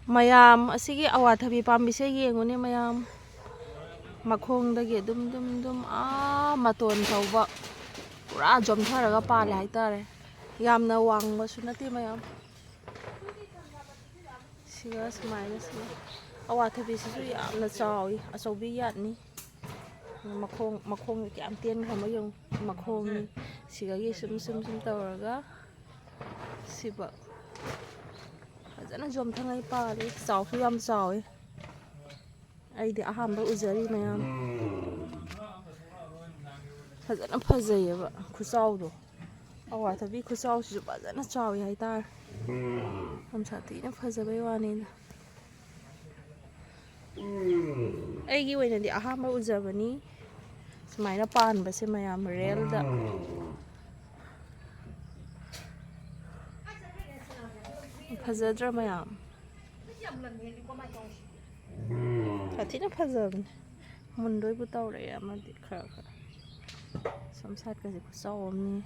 ꯃꯌꯥꯝ ꯑꯁꯤꯒꯤ ꯑꯋꯥ ꯊꯕꯤ ꯄꯥꯝꯕꯤꯁꯦ ꯌꯦꯡꯉꯨꯅꯦ ꯃꯌꯥꯝ ꯃꯈꯣꯡꯗꯒꯤ ꯑꯗꯨꯝ ꯃꯇꯣꯟ ꯐꯥꯎꯕ ꯄꯨꯔꯥ ꯖꯣꯝꯊꯔꯒ ꯄꯥꯜꯂꯦ ꯍꯥꯏꯇꯥꯔꯦ ꯌꯥꯝꯅ ꯋꯥꯡꯕꯁꯨ ꯅꯠꯇꯦ ꯃꯌꯥꯝ siga sumaina siga awathabi sisu yamna chawi achaubi yatni makhong yam ten khama yung makhong siga gi sum tawraga siba fajana jom thangai pare chawsu yam chawi aidi ahamba ujari mayam fajana phajayeba khuchawdo awathabi khuchawsu fajana chawi haitar Amsati na fajabai wanina aigi oinadi ahamba ujabani sumaina panbase mayam relda fajadra mayam Fatina fajabani mundoi bu tawre amadi khara samsat ka ji khusawamni